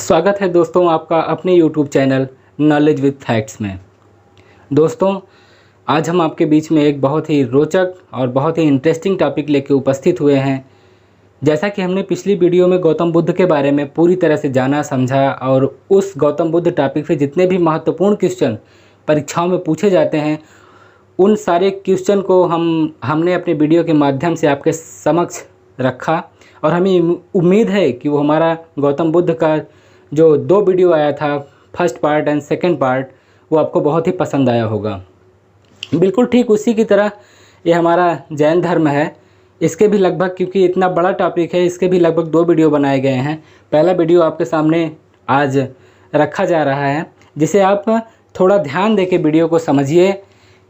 स्वागत है दोस्तों आपका अपने YouTube channel knowledge with facts में। दोस्तों, आज हम आपके बीच में एक बहुत ही रोचक और बहुत ही इंटरेस्टिंग टॉपिक लेके उपस्थित हुए हैं। जैसा कि हमने पिछली वीडियो में गौतम बुद्ध के बारे में पूरी तरह से जाना समझा और उस गौतम बुद्ध टॉपिक से जितने भी महत्वपूर्ण क्वेश्चन परीक्षाओं में पूछे जाते हैं उन सारे क्वेश्चन को हमने अपने वीडियो के माध्यम से आपके समक्ष रखा और हमें उम्मीद है कि वो हमारा गौतम बुद्ध का जो 2 वीडियो आया था, first part and second part, वो आपको बहुत ही पसंद आया होगा। बिल्कुल ठीक उसी की तरह ये हमारा जैन धर्म है। इसके भी लगभग, क्योंकि इतना बड़ा टॉपिक है, इसके भी लगभग 2 वीडियो बनाए गए हैं। पहला वीडियो आपके सामने आज रखा जा रहा है, जिसे आप थोड़ा ध्यान देके वीडियो को समझिए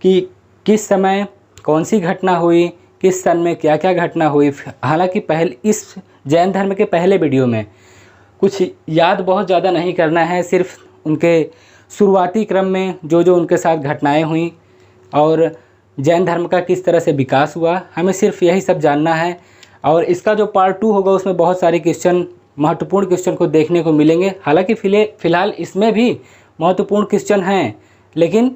कि किस समय कौन सी घटना हुई, किस सन में क्या क्या घटना हुई। हालांकि इस जैन धर्म के पहले वीडियो में कुछ याद बहुत ज़्यादा नहीं करना है, सिर्फ उनके शुरुआती क्रम में जो जो उनके साथ घटनाएं हुई और जैन धर्म का किस तरह से विकास हुआ, हमें सिर्फ यही सब जानना है। और इसका जो पार्ट 2 होगा उसमें बहुत सारे क्वेश्चन, महत्वपूर्ण क्वेश्चन को देखने को मिलेंगे। हालांकि फ़िलहाल इसमें भी महत्वपूर्ण क्वेश्चन हैं, लेकिन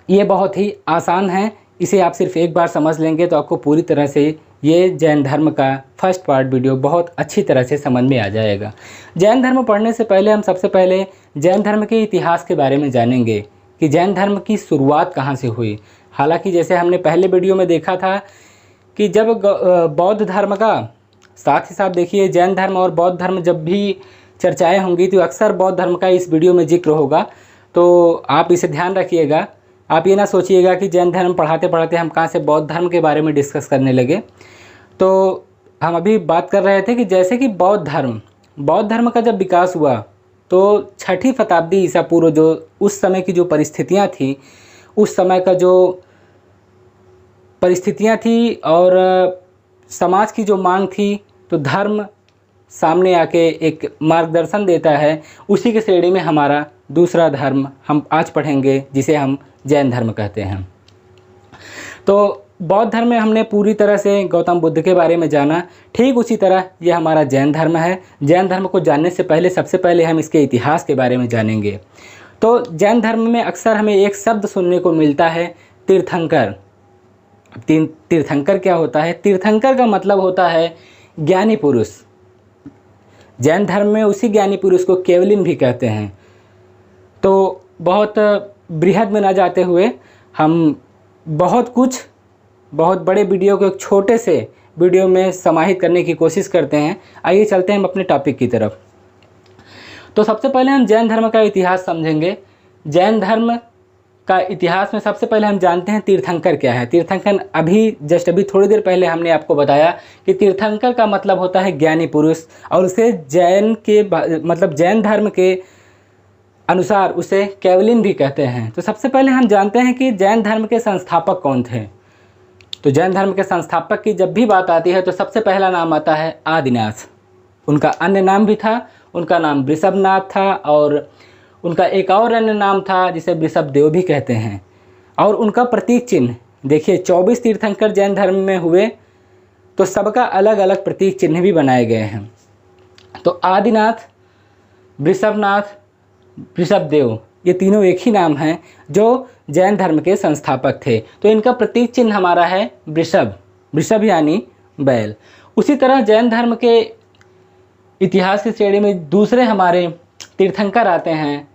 ये बहुत ही आसान है। इसे आप सिर्फ एक बार समझ लेंगे तो आपको पूरी तरह से ये जैन धर्म का फर्स्ट पार्ट वीडियो बहुत अच्छी तरह से समझ में आ जाएगा। जैन धर्म पढ़ने से पहले हम सबसे पहले जैन धर्म के इतिहास के बारे में जानेंगे कि जैन धर्म की शुरुआत कहाँ से हुई। हालांकि जैसे हमने पहले वीडियो में देखा था कि जब बौद्ध धर्म का, साथ ही साथ देखिए जैन धर्म और बौद्ध धर्म जब भी चर्चाएँ होंगी तो अक्सर बौद्ध धर्म का इस वीडियो में जिक्र होगा, तो आप इसे ध्यान रखिएगा। आप ये ना सोचिएगा कि जैन धर्म पढ़ाते पढ़ाते हम कहाँ से बौद्ध धर्म के बारे में डिस्कस करने लगे। तो हम अभी बात कर रहे थे कि जैसे कि बौद्ध धर्म का जब विकास हुआ तो 6ठी शताब्दी ईसा पूर्व, जो उस समय की जो परिस्थितियाँ थी, उस समय का जो परिस्थितियाँ थी और समाज की जो मांग थी, तो धर्म सामने आके एक मार्गदर्शन देता है। उसी के श्रेणी में हमारा दूसरा धर्म हम आज पढ़ेंगे, जिसे हम जैन धर्म कहते हैं। तो बौद्ध धर्म में हमने पूरी तरह से गौतम बुद्ध के बारे में जाना, ठीक उसी तरह ये हमारा जैन धर्म है। जैन धर्म को जानने से पहले सबसे पहले हम इसके इतिहास के बारे में जानेंगे। तो जैन धर्म में अक्सर हमें एक शब्द सुनने को मिलता है, तीर्थंकर। तीर्थंकर क्या होता है? तीर्थंकर का मतलब होता है ज्ञानी पुरुष। जैन धर्म में उसी ज्ञानी पुरुष को केवलिन भी कहते हैं। तो बहुत बृहद में ना जाते हुए हम बहुत बड़े वीडियो को एक छोटे से वीडियो में समाहित करने की कोशिश करते हैं। आइए चलते हैं हम अपने टॉपिक की तरफ। तो सबसे पहले हम जैन धर्म का इतिहास समझेंगे। जैन धर्म का इतिहास में सबसे पहले हम जानते हैं तीर्थंकर क्या है। तीर्थंकर अभी थोड़ी देर पहले हमने आपको बताया कि तीर्थंकर का मतलब होता है ज्ञानी पुरुष, और उसे जैन धर्म के अनुसार उसे केवलिन भी कहते हैं। तो सबसे पहले हम जानते हैं कि जैन धर्म के संस्थापक कौन थे। तो जैन धर्म के संस्थापक की जब भी बात आती है तो सबसे पहला नाम आता है आदिनाथ। उनका अन्य नाम भी था, उनका नाम वृषभनाथ था, और उनका एक और अन्य नाम था जिसे वृषभदेव भी कहते हैं। और उनका प्रतीक चिन्ह देखिए, 24 तीर्थंकर जैन धर्म में हुए तो सबका अलग अलग प्रतीक चिन्ह भी बनाए गए हैं। तो आदिनाथ, वृषभनाथ, वृषभदेव, ये तीनों एक ही नाम हैं जो जैन धर्म के संस्थापक थे। तो इनका प्रतीक चिन्ह हमारा है वृषभ यानी बैल। उसी तरह जैन धर्म के इतिहास की श्रेणी में दूसरे हमारे तीर्थंकर आते हैं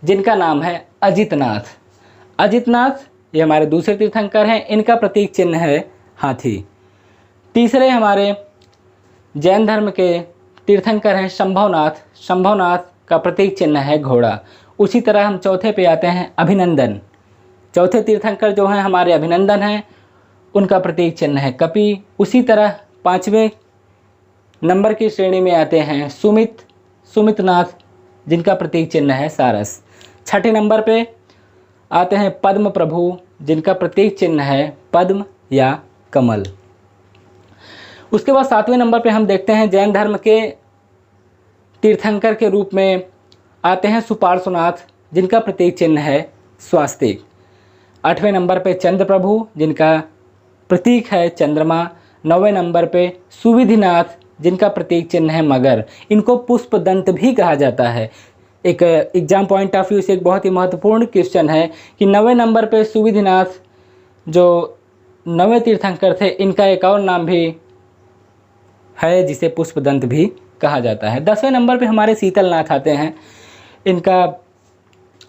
जिनका नाम है अजितनाथ। अजितनाथ ये हमारे दूसरे तीर्थंकर हैं, इनका प्रतीक चिन्ह है हाथी। तीसरे हमारे जैन धर्म के तीर्थंकर हैं शंभवनाथ। शंभवनाथ का प्रतीक चिन्ह है घोड़ा। उसी तरह हम चौथे पे आते हैं अभिनंदन। चौथे तीर्थंकर जो हैं हमारे अभिनंदन हैं, उनका प्रतीक चिन्ह है कपि। उसी तरह 5वें नंबर की श्रेणी में आते हैं सुमितनाथ, जिनका प्रतीक चिन्ह है सारस। 6ठे नंबर पे आते हैं पद्म प्रभु, जिनका प्रतीक चिन्ह है पद्म या कमल। उसके बाद 7वें नंबर पे हम देखते हैं जैन धर्म के तीर्थंकर के रूप में आते हैं सुपार्श्वनाथ, जिनका प्रतीक चिन्ह है स्वास्तिक। 8वें नंबर पे चंद्र प्रभु, जिनका प्रतीक है चंद्रमा। 9वें नंबर पे सुविधिनाथ, जिनका प्रतीक चिन्ह है मगर। इनको पुष्पदंत भी कहा जाता है। एक एग्जाम पॉइंट ऑफ व्यू से एक बहुत ही महत्वपूर्ण क्वेश्चन है कि 9वें नंबर पे सुविधिनाथ जो 9वें तीर्थंकर थे, इनका एक और नाम भी है जिसे पुष्पदंत भी कहा जाता है। 10वें नंबर पे हमारे शीतलनाथ आते हैं। इनका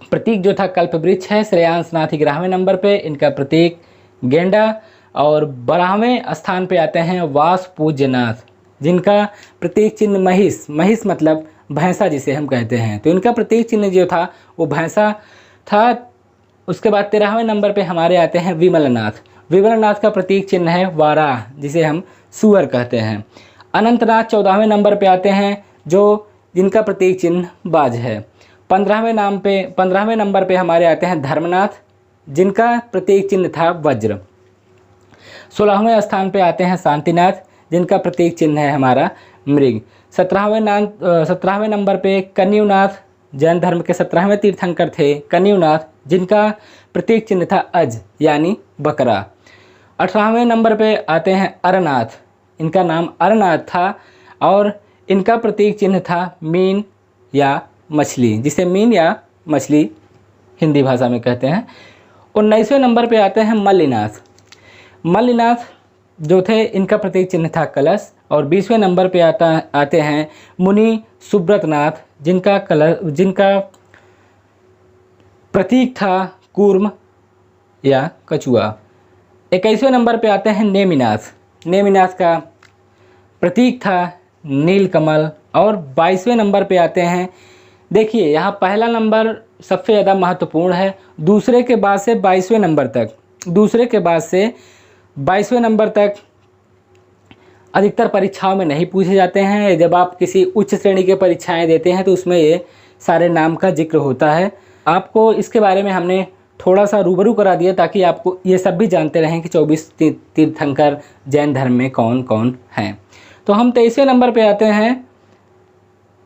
प्रतीक जो था कल्पवृक्ष है। श्रेयांसनाथ 11वें नंबर पे, इनका प्रतीक गेंडा। और 12वें स्थान पे आते हैं वासपूज्यनाथ, जिनका प्रतीक चिन्ह महिष, महिष मतलब भैंसा जिसे हम कहते हैं, तो इनका प्रतीक चिन्ह जो था वो भैंसा था। उसके बाद 13वें नंबर पे हमारे आते हैं विमलनाथ। विमलनाथ का प्रतीक चिन्ह है वाराह, जिसे हम सुअर कहते हैं। अनंतनाथ 14वें नंबर पे आते हैं, जो जिनका प्रतीक चिन्ह बाज है। 15वें नंबर पे हमारे आते हैं धर्मनाथ, जिनका प्रतीक चिन्ह था वज्र। 16वें स्थान पे आते हैं शांतिनाथ, जिनका प्रतीक चिन्ह है हमारा मृग। 17वें नंबर पे कन्युनाथ, जैन धर्म के 17वें तीर्थंकर थे कन्युनाथ, जिनका प्रतीक चिन्ह था अज यानी बकरा। 18वें नंबर पे आते हैं अरनाथ, इनका नाम अरनाथ था और इनका प्रतीक चिन्ह था मीन या मछली, जिसे मीन या मछली हिंदी भाषा में कहते हैं। 19वें नंबर पे आते हैं मल्लिनाथ। मल्लिनाथ जो थे, इनका प्रतीक चिन्ह था कलश। और 20वें नंबर पे आते हैं मुनि सुब्रतनाथ, जिनका प्रतीक था कूर्म या कछुआ। 21वें नंबर पे आते हैं नेमिनाथ। नेमिनाथ का प्रतीक था नीलकमल। और 22वें नंबर पे आते हैं, देखिए यहाँ पहला नंबर सबसे ज़्यादा महत्वपूर्ण है, दूसरे के बाद से 22वें नंबर तक अधिकतर परीक्षाओं में नहीं पूछे जाते हैं। जब आप किसी उच्च श्रेणी के परीक्षाएं देते हैं तो उसमें ये सारे नाम का जिक्र होता है। आपको इसके बारे में हमने थोड़ा सा रूबरू करा दिया ताकि आपको ये सब भी जानते रहें कि 24 तीर्थंकर जैन धर्म में कौन कौन हैं। तो हम 23वें नंबर पे आते हैं,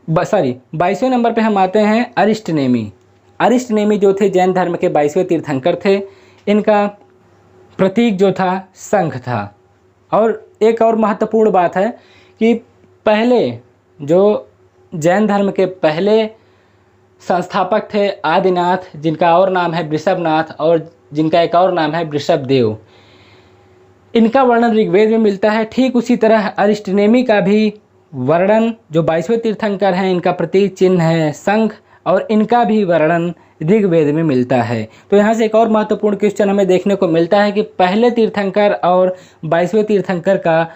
22वें नंबर पे हम आते हैं अरिष्टनेमी। अरिष्टनेमी जो थे जैन धर्म के 22वें तीर्थंकर थे। इनका प्रतीक जो था शंख था। और एक और महत्वपूर्ण बात है कि पहले जो जैन धर्म के पहले संस्थापक थे आदिनाथ, जिनका और नाम है वृषभनाथ और जिनका एक और नाम है वृषभदेव, इनका वर्णन ऋग्वेद में मिलता है। ठीक उसी तरह अरिष्टनेमी का भी वर्णन जो 22वें तीर्थंकर हैं, इनका प्रतीक चिन्ह है शंख और इनका भी वर्णन ऋग्वेद में मिलता है। तो यहाँ से एक और महत्वपूर्ण क्वेश्चन हमें देखने को मिलता है कि पहले तीर्थंकर और 22वें तीर्थंकर का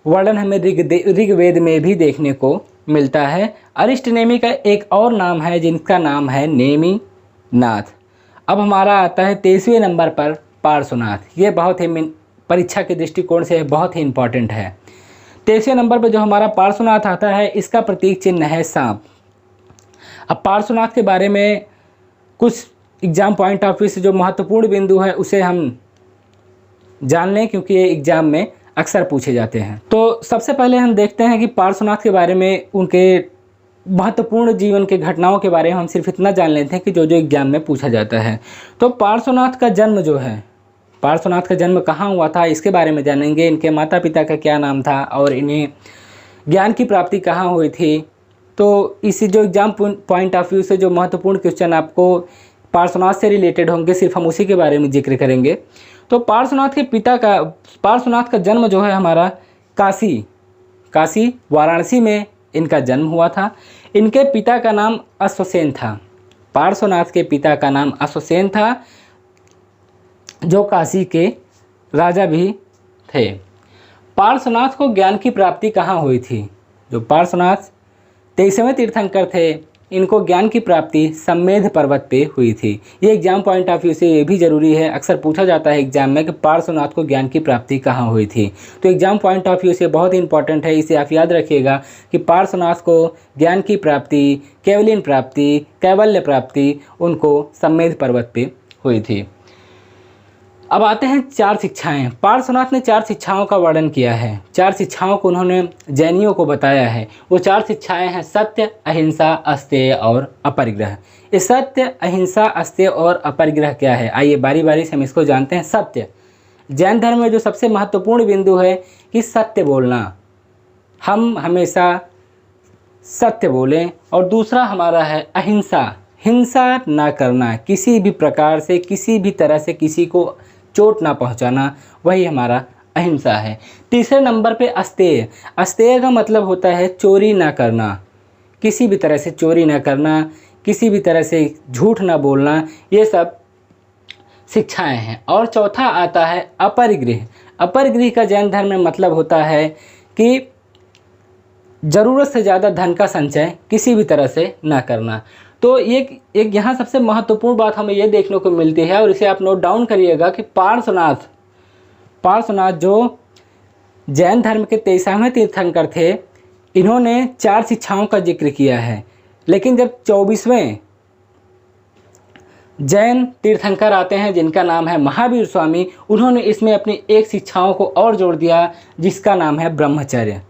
वर्णन हमें ऋग्वेद में भी देखने को मिलता है। अरिष्टनेमी का एक और नाम है जिनका नाम है नेमी नाथ। अब हमारा आता है 23वें नंबर पर पार्श्वनाथ। ये बहुत ही परीक्षा के दृष्टिकोण से बहुत ही इम्पॉर्टेंट है। 23वें नंबर पर जो हमारा पार्श्वनाथ आता है, इसका प्रतीक चिन्ह है सांप। अब पार्श्वनाथ के बारे में कुछ एग्जाम पॉइंट ऑफ व्यू से जो महत्वपूर्ण बिंदु है उसे हम जान लें, क्योंकि ये एग्जाम में अक्सर पूछे जाते हैं। तो सबसे पहले हम देखते हैं कि पार्श्वनाथ के बारे में, उनके महत्वपूर्ण जीवन के घटनाओं के बारे में हम सिर्फ इतना जान लेते हैं कि जो जो एग्जाम में पूछा जाता है। तो पार्श्वनाथ का जन्म जो है, पार्श्वनाथ का जन्म कहाँ हुआ था इसके बारे में जानेंगे। इनके माता पिता का क्या नाम था और इन्हें ज्ञान की प्राप्ति कहाँ हुई थी। तो इसी जो एग्जाम पॉइंट ऑफ व्यू से जो महत्वपूर्ण क्वेश्चन आपको पार्श्वनाथ से रिलेटेड होंगे, सिर्फ हम उसी के बारे में जिक्र करेंगे। तो पार्श्वनाथ का जन्म जो है हमारा काशी वाराणसी में इनका जन्म हुआ था। इनके पिता का नाम अश्वसेन था। पार्श्वनाथ के पिता का नाम अश्वसेन था, जो काशी के राजा भी थे। पार्श्वनाथ को ज्ञान की प्राप्ति कहाँ हुई थी? जो पार्श्वनाथ 23वें तीर्थंकर थे, इनको ज्ञान की प्राप्ति सम्मेध पर्वत पे हुई थी। ये एग्जाम पॉइंट ऑफ व्यू से ये भी जरूरी है, अक्सर पूछा जाता है एग्जाम में कि पार्श्वनाथ को ज्ञान की प्राप्ति कहाँ हुई थी। तो एग्जाम पॉइंट ऑफ व्यू से बहुत ही इंपॉर्टेंट है, इसे आप याद रखिएगा कि पार्श्वनाथ को ज्ञान की प्राप्ति, कैवल्य प्राप्ति उनको सम्मेध पर्वत पे हुई थी। अब आते हैं 4 शिक्षाएं। पार्श्वनाथ ने 4 शिक्षाओं का वर्णन किया है। 4 शिक्षाओं को उन्होंने जैनियों को बताया है। वो 4 शिक्षाएं हैं सत्य, अहिंसा, अस्तेय और अपरिग्रह। ये सत्य, अहिंसा, अस्तेय और अपरिग्रह क्या है, आइए बारी बारी से हम इसको जानते हैं। सत्य, जैन धर्म में जो सबसे महत्वपूर्ण बिंदु है कि सत्य बोलना, हम हमेशा सत्य बोलें, और दूसरा हमारा है अहिंसा, हिंसा ना करना, किसी भी प्रकार से किसी भी तरह से किसी को चोट ना पहुंचाना, वही हमारा अहिंसा है। तीसरे नंबर पे अस्तेय। अस्तेय का मतलब होता है चोरी ना करना, किसी भी तरह से चोरी ना करना, किसी भी तरह से झूठ ना बोलना, ये सब शिक्षाएं हैं। और चौथा आता है अपरिग्रह। अपरिग्रह का जैन धर्म में मतलब होता है कि ज़रूरत से ज़्यादा धन का संचय किसी भी तरह से ना करना। तो एक यहाँ सबसे महत्वपूर्ण बात हमें ये देखने को मिलती है, और इसे आप नोट डाउन करिएगा कि पार्श्वनाथ जो जैन धर्म के 23वें तीर्थंकर थे, इन्होंने 4 शिक्षाओं का जिक्र किया है। लेकिन जब 24वें जैन तीर्थंकर आते हैं जिनका नाम है महावीर स्वामी, उन्होंने इसमें अपनी एक शिक्षाओं को और जोड़ दिया जिसका नाम है ब्रह्मचर्य।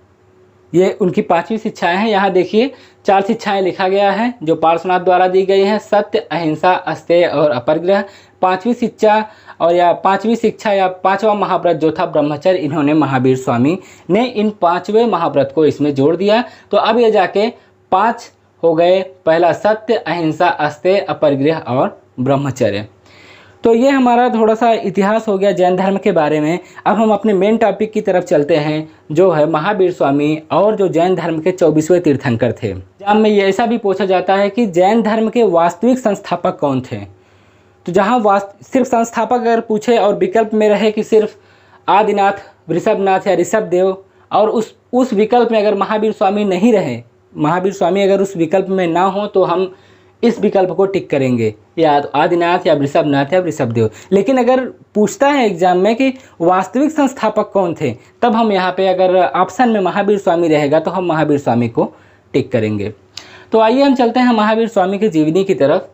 ये उनकी 5वीं शिक्षाएं हैं। यहाँ देखिए 4 शिक्षाएं लिखा गया है जो पार्श्वनाथ द्वारा दी गई हैं, सत्य, अहिंसा, अस्तेय और अपरिग्रह। 5वीं शिक्षा और या 5वीं शिक्षा या 5वां महाव्रत जो था ब्रह्मचर्य, इन्होंने महावीर स्वामी ने इन 5वें महाव्रत को इसमें जोड़ दिया। तो अब ये जाके 5 हो गए, पहला सत्य, अहिंसा, अस्तेय, अपरिग्रह और ब्रह्मचर्य। तो ये हमारा थोड़ा सा इतिहास हो गया जैन धर्म के बारे में। अब हम अपने मेन टॉपिक की तरफ चलते हैं जो है महावीर स्वामी और जो जैन धर्म के 24वें तीर्थंकर थे। एग्जाम में ये ऐसा भी पूछा जाता है कि जैन धर्म के वास्तविक संस्थापक कौन थे। तो जहाँ सिर्फ संस्थापक अगर पूछे और विकल्प में रहे कि सिर्फ आदिनाथ, वृषभनाथ या ऋषभदेव, और उस विकल्प में अगर महावीर स्वामी नहीं रहे, महावीर स्वामी अगर उस विकल्प में ना हो, तो हम इस विकल्प को टिक करेंगे, या आदिनाथ या वृषभनाथ या वृषभदेव। लेकिन अगर पूछता है एग्जाम में कि वास्तविक संस्थापक कौन थे, तब हम यहाँ पे अगर ऑप्शन में महावीर स्वामी रहेगा तो हम महावीर स्वामी को टिक करेंगे। तो आइए हम चलते हैं महावीर स्वामी की जीवनी की तरफ।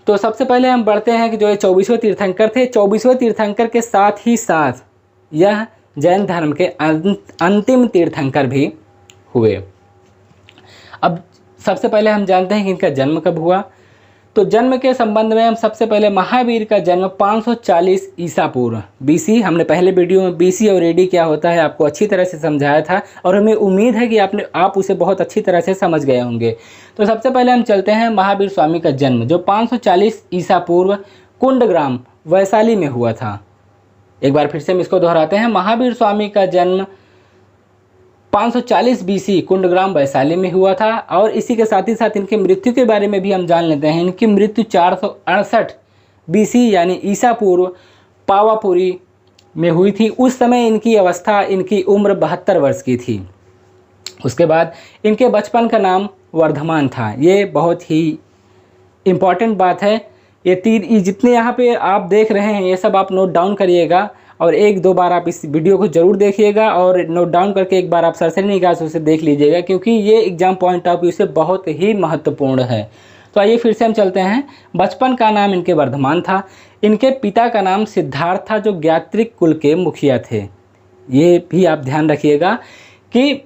तो सबसे पहले हम बढ़ते हैं कि जो ये 24वें तीर्थंकर थे, 24वें तीर्थंकर के साथ ही साथ यह जैन धर्म के अंतिम तीर्थंकर भी हुए। अब सबसे पहले हम जानते हैं कि इनका जन्म कब हुआ। तो जन्म के संबंध में हम सबसे पहले महावीर का जन्म 540 ईसा पूर्व BC, हमने पहले वीडियो में BC और AD क्या होता है आपको अच्छी तरह से समझाया था, और हमें उम्मीद है कि आप उसे बहुत अच्छी तरह से समझ गए होंगे। तो सबसे पहले हम चलते हैं महावीर स्वामी का जन्म जो 540 ईसा पूर्व कुंडग्राम वैशाली में हुआ था। एक बार फिर से हम इसको दोहराते हैं। महावीर स्वामी का जन्म 540 BC कुंडग्राम वैशाली में हुआ था, और इसी के साथ ही साथ इनकी मृत्यु के बारे में भी हम जान लेते हैं। इनकी मृत्यु 468 BC यानी ईसा पूर्व पावापुरी में हुई थी। उस समय इनकी अवस्था, इनकी उम्र 72 वर्ष की थी। उसके बाद इनके बचपन का नाम वर्धमान था। ये बहुत ही इम्पॉर्टेंट बात है। ये जितने यहाँ पे आप देख रहे हैं ये सब आप नोट डाउन करिएगा, और 1-2 बार आप इस वीडियो को जरूर देखिएगा, और नोट डाउन करके एक बार आप सरसरी निगाह से उसे देख लीजिएगा, क्योंकि ये एग्जाम पॉइंट ऑफ व्यू से बहुत ही महत्वपूर्ण है। तो आइए फिर से हम चलते हैं। बचपन का नाम इनके वर्धमान था। इनके पिता का नाम सिद्धार्थ था जो ज्ञात्रिक कुल के मुखिया थे। ये भी आप ध्यान रखिएगा कि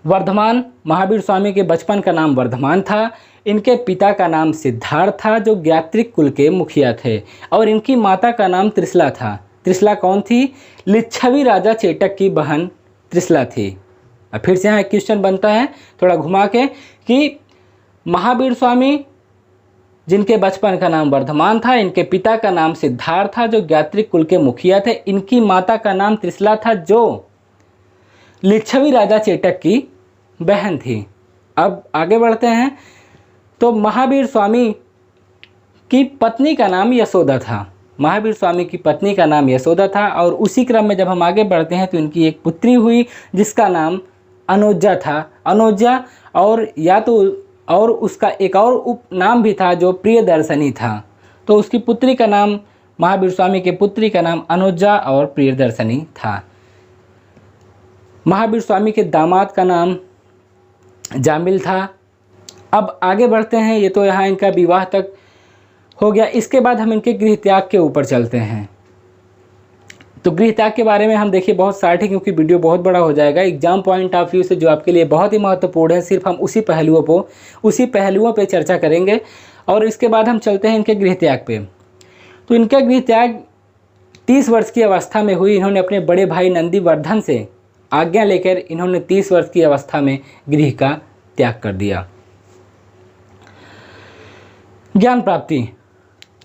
वर्धमान, महावीर स्वामी के बचपन का नाम वर्धमान था, इनके पिता का नाम सिद्धार्थ था जो ज्ञात्रिक कुल के मुखिया थे, और इनकी माता का नाम त्रिशला था। त्रिशला कौन थी? लिच्छवी राजा चेटक की बहन त्रिशला थी। अब फिर से यहाँ एक क्वेश्चन बनता है थोड़ा घुमा के कि महावीर स्वामी जिनके बचपन का नाम वर्धमान था, इनके पिता का नाम सिद्धार्थ था जो ज्ञात्रिक कुल के मुखिया थे, इनकी माता का नाम त्रिशला था जो लिच्छवी राजा चेटक की बहन थी। अब आगे बढ़ते हैं। तो महावीर स्वामी की पत्नी का नाम यशोदा था। महावीर स्वामी की पत्नी का नाम यशोदा था, और उसी क्रम में जब हम आगे बढ़ते हैं तो इनकी एक पुत्री हुई जिसका नाम अनुजा था। अनुजा और उसका एक और उपनाम भी था जो प्रियदर्शनी था। तो उसकी पुत्री का नाम, महावीर स्वामी के पुत्री का नाम अनुजा और प्रियदर्शनी था। महावीर स्वामी के दामाद का नाम जामिल था। अब आगे बढ़ते हैं। ये तो यहाँ इनका विवाह तक हो गया। इसके बाद हम इनके गृह त्याग के ऊपर चलते हैं। तो गृह त्याग के बारे में हम देखिए बहुत शार्ट है, क्योंकि वीडियो बहुत बड़ा हो जाएगा। एग्जाम पॉइंट ऑफ व्यू से जो आपके लिए बहुत ही महत्वपूर्ण है, सिर्फ हम उसी पहलुओं पे चर्चा करेंगे, और इसके बाद हम चलते हैं इनके गृह त्याग पे। तो इनका गृह त्याग 30 वर्ष की अवस्था में हुई। इन्होंने अपने बड़े भाई नंदीवर्धन से आज्ञा लेकर इन्होंने 30 वर्ष की अवस्था में गृह का त्याग कर दिया। ज्ञान प्राप्ति,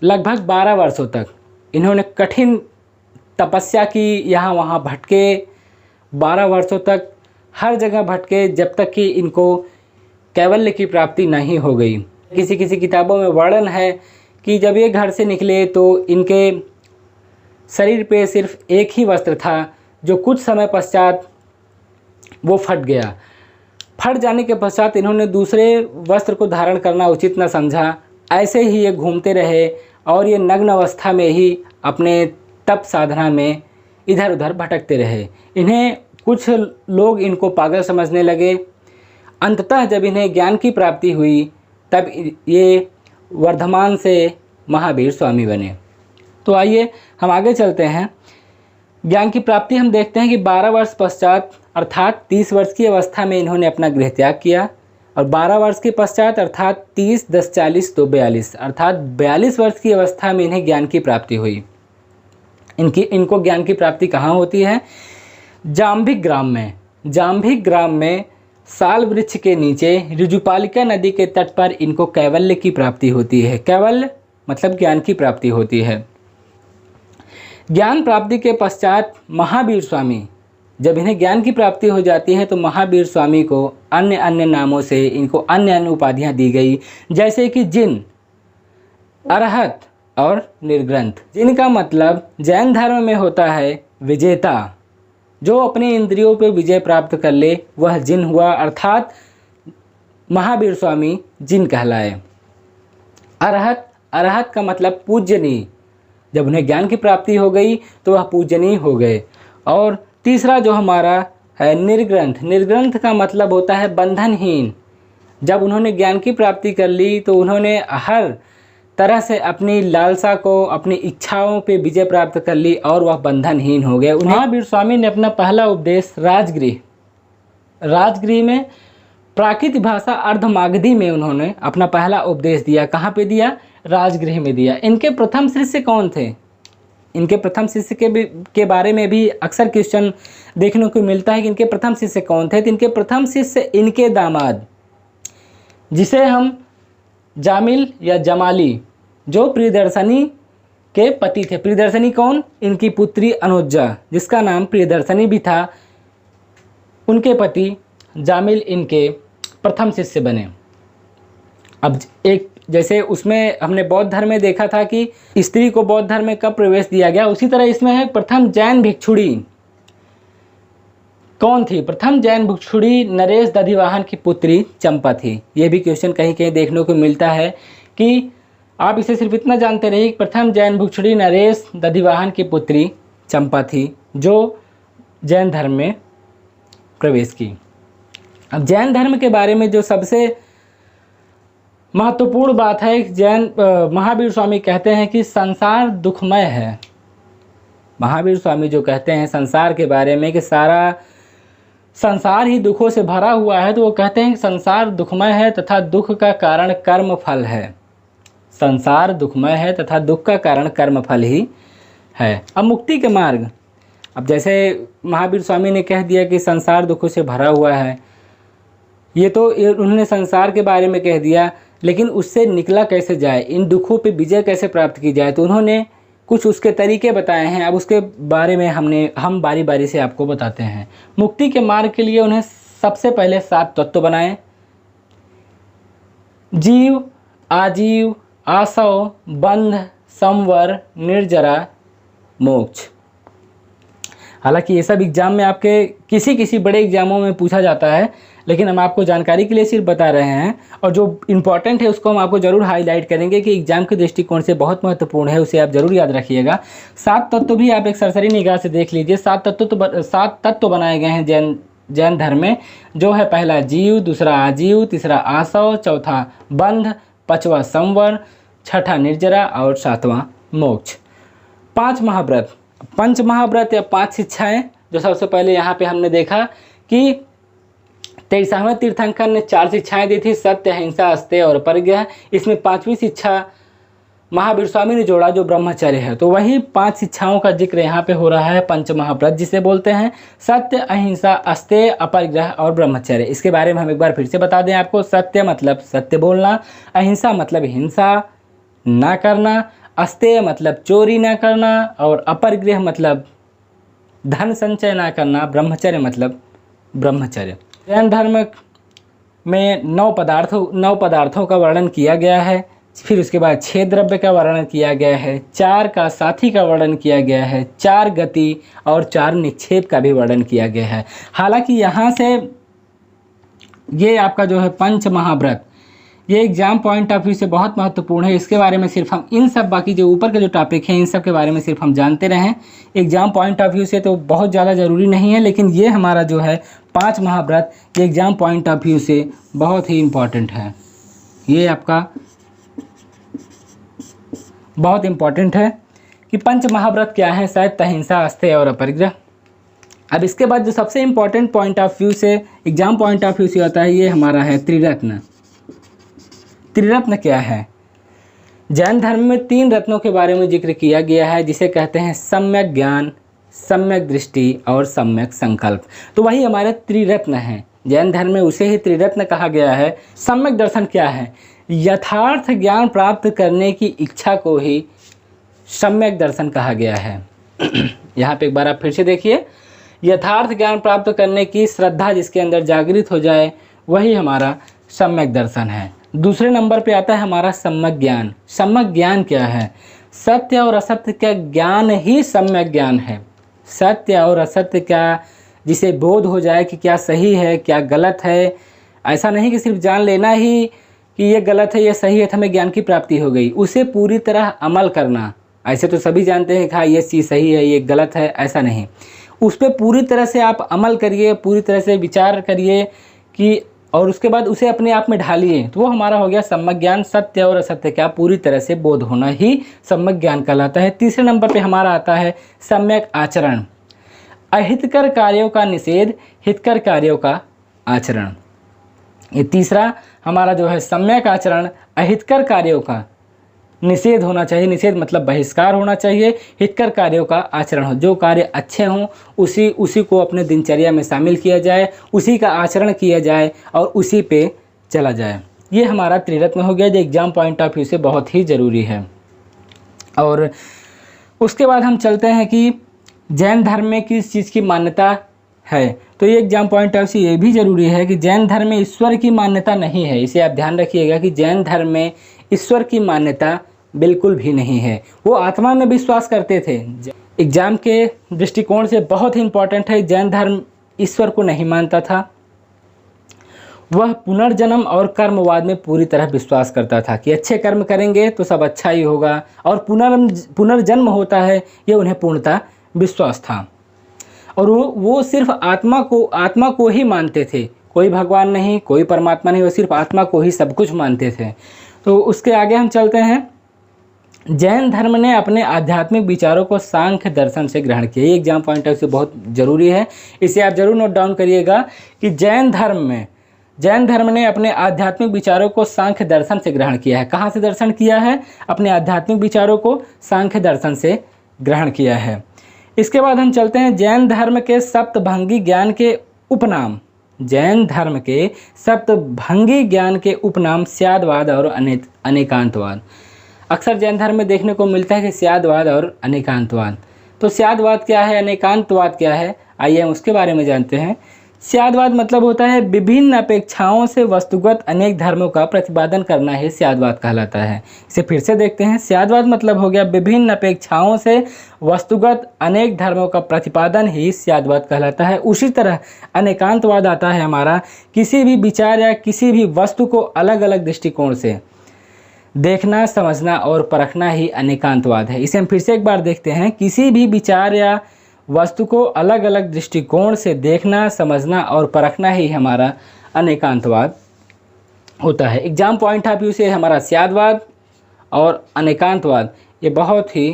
लगभग 12 वर्षों तक इन्होंने कठिन तपस्या की, यहाँ वहाँ भटके, 12 वर्षों तक हर जगह भटके, जब तक कि इनको कैवल्य की प्राप्ति नहीं हो गई। किसी किसी किताबों में वर्णन है कि जब ये घर से निकले तो इनके शरीर पे सिर्फ एक ही वस्त्र था, जो कुछ समय पश्चात वो फट गया। फट जाने के पश्चात इन्होंने दूसरे वस्त्र को धारण करना उचित न समझा। ऐसे ही ये घूमते रहे और ये नग्न अवस्था में ही अपने तप साधना में इधर उधर भटकते रहे। इन्हें कुछ लोग इनको पागल समझने लगे। अंततः जब इन्हें ज्ञान की प्राप्ति हुई तब ये वर्धमान से महावीर स्वामी बने। तो आइए हम आगे चलते हैं। ज्ञान की प्राप्ति हम देखते हैं कि 12 वर्ष पश्चात अर्थात 30 वर्ष की अवस्था में इन्होंने अपना गृह त्याग किया, और 12 वर्ष के पश्चात अर्थात 30 10 40 तो 42 अर्थात 42 वर्ष की अवस्था में इन्हें ज्ञान की प्राप्ति हुई। इनको ज्ञान की प्राप्ति कहाँ होती है? जाम्भिक ग्राम में। जाम्भिक ग्राम में साल वृक्ष के नीचे ऋजुपालिका नदी के तट पर इनको कैवल्य की प्राप्ति होती है। कैवल्य मतलब ज्ञान की प्राप्ति होती है। ज्ञान प्राप्ति के पश्चात महावीर स्वामी, जब इन्हें ज्ञान की प्राप्ति हो जाती है तो महावीर स्वामी को अन्य अन्य नामों से इनको अन्य अन्य उपाधियां दी गई, जैसे कि जिन, अरहत और निर्ग्रंथ। जिन का मतलब जैन धर्म में होता है विजेता, जो अपने इंद्रियों पर विजय प्राप्त कर ले वह जिन हुआ, अर्थात महावीर स्वामी जिन कहलाए। अरहत, अरहत का मतलब पूजनीय, जब उन्हें ज्ञान की प्राप्ति हो गई तो वह पूजनीय हो गए। और तीसरा जो हमारा है निर्ग्रंथ। निर्ग्रंथ का मतलब होता है बंधनहीन। जब उन्होंने ज्ञान की प्राप्ति कर ली तो उन्होंने हर तरह से अपनी लालसा को, अपनी इच्छाओं पे विजय प्राप्त कर ली और वह बंधनहीन हो गए। महावीर स्वामी ने अपना पहला उपदेश राजगृह में प्राकृत भाषा अर्धमागधी में उन्होंने अपना पहला उपदेश दिया। कहाँ पे दिया? राजगृह में दिया। इनके प्रथम शिष्य कौन थे? इनके प्रथम शिष्य के बारे में भी अक्सर क्वेश्चन देखने को मिलता है कि इनके प्रथम शिष्य कौन थे। तो इनके प्रथम शिष्य इनके दामाद, जिसे हम जामिल या जमाली, जो प्रियदर्शनी के पति थे। प्रियदर्शनी कौन? इनकी पुत्री अनुजा, जिसका नाम प्रियदर्शनी भी था। उनके पति जामिल इनके प्रथम शिष्य बने। अब एक जैसे उसमें हमने बौद्ध धर्म में देखा था कि स्त्री को बौद्ध धर्म में कब प्रवेश दिया गया, उसी तरह इसमें है प्रथम जैन भिक्षुणी कौन थी? प्रथम जैन भिक्षुणी नरेश दधिवाहन की पुत्री चंपा थी। ये भी क्वेश्चन कहीं कहीं देखने को मिलता है कि आप इसे सिर्फ इतना जानते रहिए कि प्रथम जैन भिक्षुणी नरेश दधिवाहन की पुत्री चंपा थी, जो जैन धर्म में प्रवेश की। अब जैन धर्म के बारे में जो सबसे महत्वपूर्ण बात है, जैन महावीर स्वामी कहते हैं कि संसार दुखमय है। महावीर स्वामी जो कहते हैं संसार के बारे में कि सारा संसार ही दुखों से भरा हुआ है, तो वो कहते हैं कि संसार दुखमय है तथा दुख का कारण कर्म फल है। संसार दुखमय है तथा दुख का कारण कर्म फल ही है। अब मुक्ति के मार्ग, अब जैसे महावीर स्वामी ने कह दिया कि संसार दुखों से भरा हुआ है, ये तो उन्होंने संसार के बारे में कह दिया, लेकिन उससे निकला कैसे जाए, इन दुखों पे विजय कैसे प्राप्त की जाए, तो उन्होंने कुछ उसके तरीके बताए हैं। अब उसके बारे में हम बारी बारी से आपको बताते हैं। मुक्ति के मार्ग के लिए उन्हें सबसे पहले 7 तत्व बनाए: जीव, आजीव, आसव, बंध, संवर, निर्जरा, मोक्ष। हालांकि ये सब एग्जाम में आपके किसी बड़े एग्जामों में पूछा जाता है, लेकिन हम आपको जानकारी के लिए सिर्फ बता रहे हैं, और जो इम्पोर्टेंट है उसको हम आपको ज़रूर हाईलाइट करेंगे कि एग्जाम के दृष्टिकोण से बहुत महत्वपूर्ण है, उसे आप ज़रूर याद रखिएगा। 7 तत्व भी आप एक सरसरी निगाह से देख लीजिए। 7 तत्व बनाए गए हैं जैन धर्म में, जो है पहला जीव, दूसरा आजीव, तीसरा आसव, चौथा बंध, 5वां संवर, 6ठा निर्जरा और 7वां मोक्ष। 5 महाव्रत, पंच महाव्रत या 5 शिक्षाएं, जो सबसे पहले यहाँ पे हमने देखा कि 23वें तीर्थंकर ने 4 शिक्षाएं दी थी: सत्य, अहिंसा, अस्तेय और परिग्रह। इसमें 5वीं शिक्षा महावीर स्वामी ने जोड़ा जो ब्रह्मचर्य है। तो वही 5 शिक्षाओं का जिक्र यहाँ पे हो रहा है, पंच महाव्रत जिसे बोलते हैं, सत्य, अहिंसा, अस्तेय, अपरिग्रह और ब्रह्मचर्य। इसके बारे में हम एक बार फिर से बता दें आपको। सत्य मतलब सत्य बोलना, अहिंसा मतलब हिंसा ना करना, अस्तेय मतलब चोरी ना करना, और अपरिग्रह मतलब धन संचय ना करना, ब्रह्मचर्य मतलब ब्रह्मचर्य। जैन धर्म में 9 पदार्थों का वर्णन किया गया है। फिर उसके बाद 6 द्रव्य का वर्णन किया गया है, 4 का साथी का वर्णन किया गया है, 4 गति और 4 निक्षेप का भी वर्णन किया गया है। हालांकि यहाँ से ये आपका जो है पंच महाव्रत, ये एग्जाम पॉइंट ऑफ व्यू से बहुत महत्वपूर्ण है। इसके बारे में सिर्फ हम इन सब बाकी जो ऊपर के जो टॉपिक हैं इन सब के बारे में सिर्फ हम जानते रहें। एग्जाम पॉइंट ऑफ व्यू से तो बहुत ज़्यादा ज़रूरी नहीं है, लेकिन ये हमारा जो है 5 महाव्रत ये एग्जाम पॉइंट ऑफ व्यू से बहुत ही इम्पॉर्टेंट है। ये आपका बहुत इम्पॉर्टेंट है कि पंच महाव्रत क्या है, सत्य, अहिंसा, अस्तेय और अपरिग्रह। अब इसके बाद जो सबसे इम्पॉर्टेंट पॉइंट ऑफ व्यू से एग्जाम पॉइंट ऑफ व्यू से आता है, ये हमारा है त्रिरत्न। त्रिरत्न क्या है? जैन धर्म में 3 रत्नों के बारे में जिक्र किया गया है, जिसे कहते हैं सम्यक ज्ञान, सम्यक दृष्टि और सम्यक संकल्प। तो वही हमारे त्रिरत्न हैं। जैन धर्म में उसे ही त्रिरत्न कहा गया है। सम्यक दर्शन क्या है? यथार्थ ज्ञान प्राप्त करने की इच्छा को ही सम्यक दर्शन कहा गया है। यहाँ पे एक बार आप फिर से देखिए, यथार्थ ज्ञान प्राप्त करने की श्रद्धा जिसके अंदर जागृत हो जाए वही हमारा सम्यक दर्शन है। दूसरे नंबर पे आता है हमारा सम्यक ज्ञान। सम्यक ज्ञान क्या है? सत्य और असत्य का ज्ञान ही सम्यक ज्ञान है। सत्य और असत्य का जिसे बोध हो जाए कि क्या सही है क्या गलत है, ऐसा नहीं कि सिर्फ जान लेना ही कि ये गलत है ये सही है तो हमें ज्ञान की प्राप्ति हो गई, उसे पूरी तरह अमल करना। ऐसे तो सभी जानते हैं कि हाँ ये चीज़ सही है ये गलत है, ऐसा नहीं, उस पर पूरी तरह से आप अमल करिए, पूरी तरह से विचार करिए कि, और उसके बाद उसे अपने आप में ढालिए, तो वो हमारा हो गया सम्यक ज्ञान। सत्य और असत्य का पूरी तरह से बोध होना ही सम्यक ज्ञान कहलाता है। तीसरे नंबर पे हमारा आता है सम्यक आचरण। अहितकर कार्यों का निषेध, हितकर कार्यों का आचरण। ये तीसरा हमारा जो है सम्यक आचरण। अहितकर कार्यों का निषेध होना चाहिए, निषेध मतलब बहिष्कार होना चाहिए। हितकर कार्यों का आचरण हो, जो कार्य अच्छे हों उसी को अपने दिनचर्या में शामिल किया जाए, उसी का आचरण किया जाए और उसी पे चला जाए। ये हमारा त्रिरत्न हो गया जो एग्जाम पॉइंट ऑफ व्यू से बहुत ही ज़रूरी है। और उसके बाद हम चलते हैं कि जैन धर्म में किस चीज़ की मान्यता है। तो ये एग्जाम पॉइंट ऑफ व्यू से ये भी ज़रूरी है कि जैन धर्म में ईश्वर की मान्यता नहीं है। इसे आप ध्यान रखिएगा कि जैन धर्म में ईश्वर की मान्यता बिल्कुल भी नहीं है। वो आत्मा में विश्वास करते थे। एग्जाम के दृष्टिकोण से बहुत ही इम्पॉर्टेंट है। जैन धर्म ईश्वर को नहीं मानता था। वह पुनर्जन्म और कर्मवाद में पूरी तरह विश्वास करता था कि अच्छे कर्म करेंगे तो सब अच्छा ही होगा और पुनर्जन्म होता है, ये उन्हें पूर्णतः विश्वास था। और वो सिर्फ आत्मा को ही मानते थे। कोई भगवान नहीं, कोई परमात्मा नहीं, वो सिर्फ आत्मा को ही सब कुछ मानते थे। तो उसके आगे हम चलते हैं। जैन धर्म ने अपने आध्यात्मिक विचारों को सांख्य दर्शन से ग्रहण किया। ये एग्जाम पॉइंट ऑफ व्यू से बहुत ज़रूरी है, इसे आप जरूर नोट डाउन करिएगा कि जैन धर्म ने अपने आध्यात्मिक विचारों को सांख्य दर्शन से ग्रहण किया है। कहाँ से दर्शन किया है? अपने आध्यात्मिक विचारों को सांख्य दर्शन से ग्रहण किया है। इसके बाद हम चलते हैं जैन धर्म के सप्तभंगी ज्ञान के उपनाम। जैन धर्म के सप्तभंगी ज्ञान के उपनाम स्यादवाद और अनेकांतवाद। अक्सर जैन धर्म में देखने को मिलता है कि स्यादवाद और अनेकांतवाद। तो स्यादवाद क्या है, अनेकांतवाद क्या है, आइए हम उसके बारे में जानते हैं। स्यादवाद मतलब होता है विभिन्न अपेक्षाओं से वस्तुगत अनेक धर्मों का प्रतिपादन करना ही स्यादवाद कहलाता है। इसे फिर से देखते हैं। स्यादवाद मतलब हो गया विभिन्न अपेक्षाओं से वस्तुगत अनेक धर्मों का प्रतिपादन ही स्यादवाद कहलाता है। उसी तरह अनेकांतवाद आता है हमारा किसी भी विचार या किसी भी वस्तु को अलग अलग दृष्टिकोण से देखना, समझना और परखना ही अनेकांतवाद है। इसे हम फिर से एक बार देखते हैं। किसी भी विचार या वस्तु को अलग अलग दृष्टिकोण से देखना, समझना और परखना ही हमारा अनेकांतवाद होता है। एग्जाम पॉइंट ऑफ व्यू से हमारा स्यादवाद और अनेकांतवाद ये बहुत ही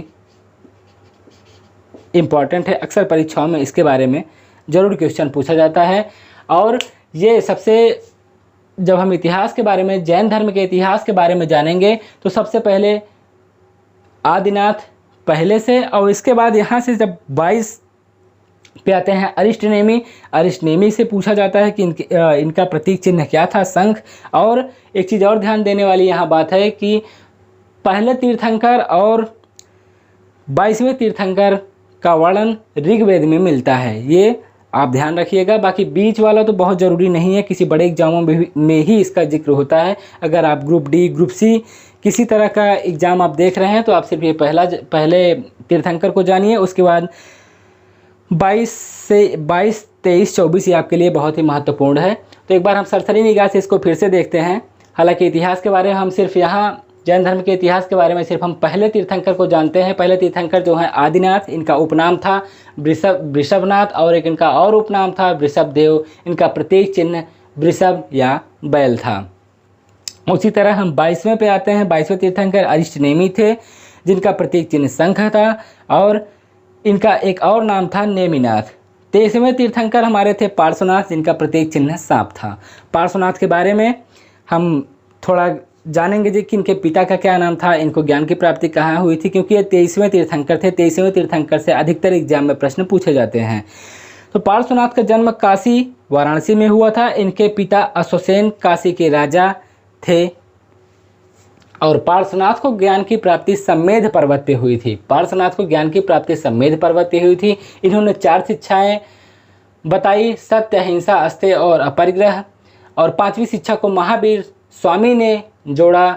इम्पॉर्टेंट है। अक्सर परीक्षाओं में इसके बारे में ज़रूर क्वेश्चन पूछा जाता है। और ये सबसे, जब हम इतिहास के बारे में, जैन धर्म के इतिहास के बारे में जानेंगे तो सबसे पहले आदिनाथ पहले से, और इसके बाद यहाँ से जब 22 पे आते हैं अरिष्टनेमी। अरिष्टनेमी से पूछा जाता है कि इनका प्रतीक चिन्ह क्या था, शंख। और एक चीज़ और ध्यान देने वाली यहाँ बात है कि पहले तीर्थंकर और 22वें तीर्थंकर का वर्णन ऋग्वेद में मिलता है, ये आप ध्यान रखिएगा। बाकी बीच वाला तो बहुत ज़रूरी नहीं है, किसी बड़े एग्जामों में ही इसका जिक्र होता है। अगर आप ग्रुप डी, ग्रुप सी किसी तरह का एग्ज़ाम आप देख रहे हैं तो आप सिर्फ ये पहले तीर्थंकर को जानिए, उसके बाद 22 से 22, 23, 24 ये आपके लिए बहुत ही महत्वपूर्ण है। तो एक बार हम सरसरी निगाह से इसको फिर से देखते हैं। हालांकि इतिहास के बारे में हम सिर्फ यहाँ जैन धर्म के इतिहास के बारे में सिर्फ हम पहले तीर्थंकर को जानते हैं। पहले तीर्थंकर जो हैं आदिनाथ, इनका उपनाम था वृषभनाथ, और एक इनका और उपनाम था वृषभदेव। इनका प्रतीक चिन्ह वृषभ या बैल था। उसी तरह हम 22वें पे आते हैं। 22वें तीर्थंकर अरिष्टनेमी थे, जिनका प्रतीक चिन्ह शंख था, और इनका एक और नाम था नेमिनाथ। 23वें तीर्थंकर हमारे थे पार्श्वनाथ, जिनका प्रतीक चिन्ह सांप था। पार्श्वनाथ के बारे में हम थोड़ा जानेंगे जी कि इनके पिता का क्या नाम था, इनको ज्ञान की प्राप्ति कहाँ हुई थी, क्योंकि ये 23वें तीर्थंकर थे। 23वें तीर्थंकर से अधिकतर एग्जाम में प्रश्न पूछे जाते हैं। तो पार्श्वनाथ का जन्म काशी वाराणसी में हुआ था। इनके पिता अश्वसेन काशी के राजा थे, और पार्श्वनाथ को ज्ञान की प्राप्ति सम्मेद पर्वत पे हुई थी। पार्श्वनाथ को ज्ञान की प्राप्ति सम्मेद पर्वत पे हुई थी। इन्होंने 4 शिक्षाएं बताई, सत्य, अहिंसा, अस्तेय और अपरिग्रह। और 5वीं शिक्षा को महावीर स्वामी ने जोड़ा,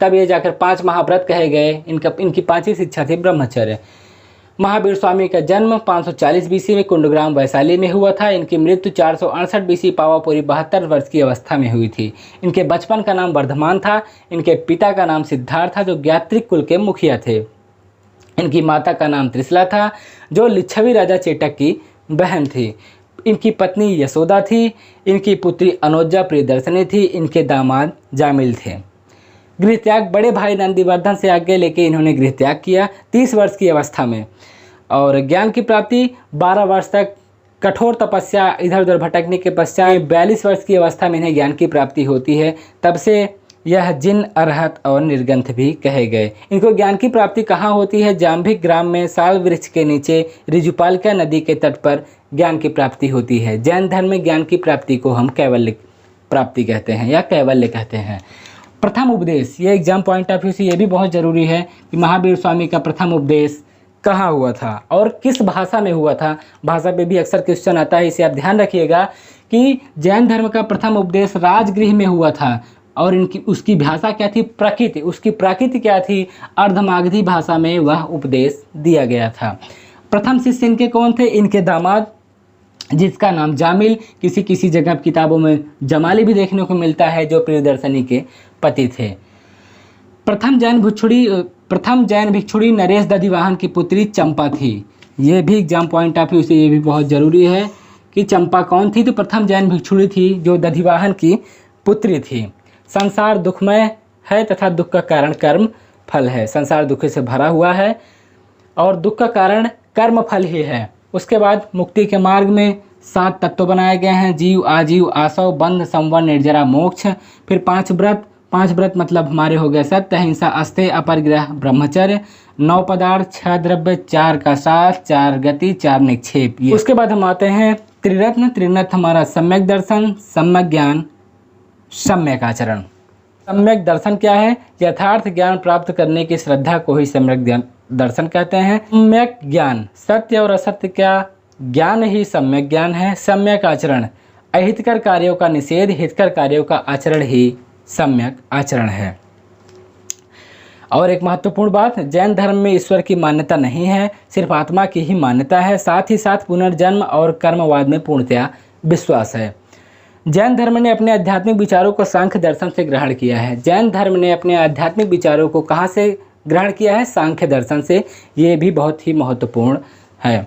तब ये जाकर 5 महाव्रत कहे गए। इनकी 5वीं शिक्षा थी ब्रह्मचर्य। महावीर स्वामी का जन्म 540 बीसी में कुंडग्राम वैशाली में हुआ था। इनकी मृत्यु 468 बीसी पावापुरी 72 वर्ष की अवस्था में हुई थी। इनके बचपन का नाम वर्धमान था। इनके पिता का नाम सिद्धार्थ था, जो ज्ञात्रिक कुल के मुखिया थे। इनकी माता का नाम त्रिशला था, जो लिच्छवी राजा चेटक की बहन थी। इनकी पत्नी यशोदा थी। इनकी पुत्री अनोजा प्रियदर्शनी थी। इनके दामाद जामिल थे। गृह त्याग बड़े भाई नंदीवर्धन से आगे लेके इन्होंने गृह त्याग किया 30 वर्ष की अवस्था में। और ज्ञान की प्राप्ति 12 वर्ष तक कठोर तपस्या, इधर उधर भटकने के पश्चात 42 वर्ष की अवस्था में इन्हें ज्ञान की प्राप्ति होती है। तब से यह जिन, अरहत और निर्गंथ भी कहे गए। इनको ज्ञान की प्राप्ति कहाँ होती है? जाम्भिक ग्राम में साल वृक्ष के नीचे ऋजुपालिका नदी के तट पर ज्ञान की प्राप्ति होती है। जैन धर्म में ज्ञान की प्राप्ति को हम कैवल्य प्राप्ति कहते हैं या कैवल्य कहते हैं। प्रथम उपदेश, ये एग्जाम पॉइंट ऑफ व्यू से ये भी बहुत ज़रूरी है कि महावीर स्वामी का प्रथम उपदेश कहाँ हुआ था और किस भाषा में हुआ था। भाषा पे भी अक्सर क्वेश्चन आता है, इसे आप ध्यान रखिएगा कि जैन धर्म का प्रथम उपदेश राजगृह में हुआ था। और उसकी भाषा क्या थी? प्रकृति। उसकी प्रकृति क्या थी? अर्धमागधी भाषा में वह उपदेश दिया गया था। प्रथम शिष्य इनके कौन थे? इनके दामाद, जिसका नाम जामिल, किसी जगह किताबों में जमाली भी देखने को मिलता है, जो प्रियदर्शनी के पति थे। प्रथम जैन भिक्षुणी नरेश दधिवाहन की पुत्री चंपा थी। ये भी एग्जाम पॉइंट ऑफ व्यू से ये भी बहुत ज़रूरी है कि चंपा कौन थी? तो प्रथम जैन भिक्षुणी थी जो दधिवाहन की पुत्री थी। संसार दुखमय है तथा दुख का कारण कर्म फल है। संसार दुख से भरा हुआ है और दुख का कारण कर्म फल ही है। उसके बाद मुक्ति के मार्ग में 7 तत्व बनाए गए हैं: जीव, आजीव, आसव, बंध, संवर, निर्जरा, मोक्ष। फिर 5 व्रत मतलब हमारे हो गए सत्य, अहिंसा, अस्तेय, अपरिग्रह, ब्रह्मचर्य। 9 पदार्थ, 6 द्रव्य, 4 का साथ, 4 गति, 4 निक्षेप। उसके बाद हम आते हैं त्रिरत्न हमारा सम्यक दर्शन, सम्यक ज्ञान, सम्यक आचरण। सम्यक दर्शन क्या है? यथार्थ ज्ञान प्राप्त करने की श्रद्धा को ही सम्यक दर्शन कहते हैं। सम्यक ज्ञान, सत्य और असत्य का ज्ञान ही सम्यक ज्ञान है। सम्यक आचरण, अहितकर कार्यों का निषेध, हितकर कार्यों का आचरण ही सम्यक आचरण है। और एक महत्वपूर्ण बात, जैन धर्म में ईश्वर की मान्यता नहीं है, सिर्फ आत्मा की ही मान्यता है। साथ ही साथ पुनर्जन्म और कर्मवाद में पूर्णतया विश्वास है। जैन धर्म ने अपने आध्यात्मिक विचारों को सांख्य दर्शन से ग्रहण किया है। जैन धर्म ने अपने आध्यात्मिक विचारों को कहाँ से ग्रहण किया है? सांख्य दर्शन से। ये भी बहुत ही महत्वपूर्ण है।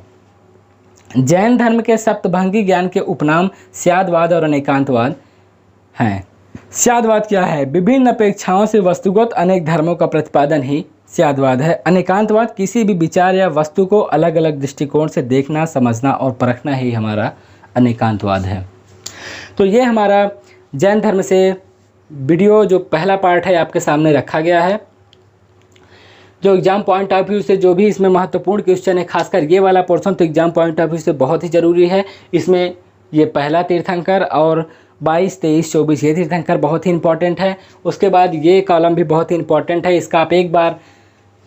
जैन धर्म के सप्तभंगी ज्ञान के उपनाम स्यादवाद और अनेकांतवाद हैं। स्यादवाद क्या है? विभिन्न अपेक्षाओं से वस्तुगत अनेक धर्मों का प्रतिपादन ही स्यादवाद है। अनेकांतवाद किसी भी विचार या वस्तु को अलग अलग दृष्टिकोण से देखना, समझना और परखना ही हमारा अनेकांतवाद है। तो ये हमारा जैन धर्म से वीडियो जो पहला पार्ट है आपके सामने रखा गया है। जो एग्ज़ाम पॉइंट ऑफ व्यू से जो भी इसमें महत्वपूर्ण क्वेश्चन है, खासकर ये वाला पोर्शन तो एग्ज़ाम पॉइंट ऑफ व्यू से बहुत ही ज़रूरी है। इसमें ये पहला तीर्थंकर और 22, 23, 24 ये तीर्थंकर बहुत ही इंपॉर्टेंट है। उसके बाद ये कॉलम भी बहुत ही इंपॉर्टेंट है। इसका आप एक बार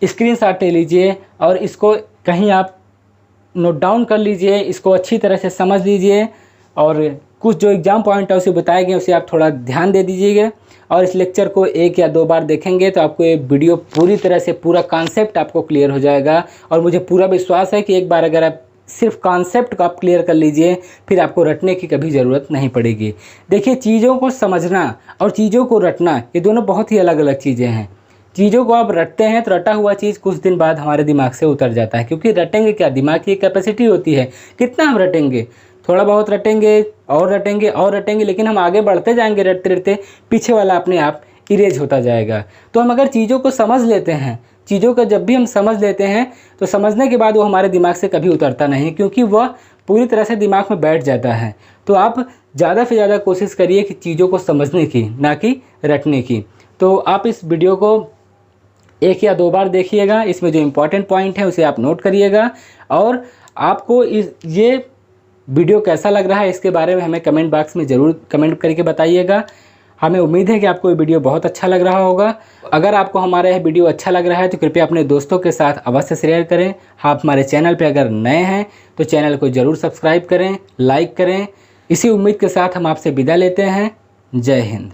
स्क्रीनशॉट ले लीजिए और इसको कहीं आप नोट डाउन कर लीजिए, इसको अच्छी तरह से समझ लीजिए और कुछ जो एग्ज़ाम पॉइंट है उसे बताए गए उसे आप थोड़ा ध्यान दे दीजिएगा। और इस लेक्चर को 1 या 2 बार देखेंगे तो आपको ये वीडियो पूरी तरह से पूरा कॉन्सेप्ट आपको क्लियर हो जाएगा। और मुझे पूरा विश्वास है कि एक बार अगर आप सिर्फ कॉन्सेप्ट को आप क्लियर कर लीजिए फिर आपको रटने की कभी ज़रूरत नहीं पड़ेगी। देखिए, चीज़ों को समझना और चीज़ों को रटना ये दोनों बहुत ही अलग अलग चीज़ें हैं। चीज़ों को आप रटते हैं तो रटा हुआ चीज़ कुछ दिन बाद हमारे दिमाग से उतर जाता है, क्योंकि रटेंगे क्या, दिमाग की कैपेसिटी होती है, कितना हम रटेंगे, थोड़ा बहुत रटेंगे और रटेंगे और रटेंगे, लेकिन हम आगे बढ़ते जाएंगे रटते रटते, पीछे वाला अपने आप इरेज होता जाएगा। तो हम अगर चीज़ों को समझ लेते हैं, चीज़ों को जब भी हम समझ लेते हैं तो समझने के बाद वो हमारे दिमाग से कभी उतरता नहीं, क्योंकि वह पूरी तरह से दिमाग में बैठ जाता है। तो आप ज़्यादा से ज़्यादा कोशिश करिए कि चीज़ों को समझने की, ना कि रटने की। तो आप इस वीडियो को 1 या 2 बार देखिएगा, इसमें जो इम्पोर्टेंट पॉइंट है उसे आप नोट करिएगा। और आपको ये वीडियो कैसा लग रहा है इसके बारे में हमें कमेंट बॉक्स में ज़रूर कमेंट करके बताइएगा। हमें उम्मीद है कि आपको ये वीडियो बहुत अच्छा लग रहा होगा। अगर आपको हमारा यह वीडियो अच्छा लग रहा है तो कृपया अपने दोस्तों के साथ अवश्य शेयर करें। आप हमारे चैनल पर अगर नए हैं तो चैनल को ज़रूर सब्सक्राइब करें, लाइक करें। इसी उम्मीद के साथ हम आपसे विदा लेते हैं। जय हिंद।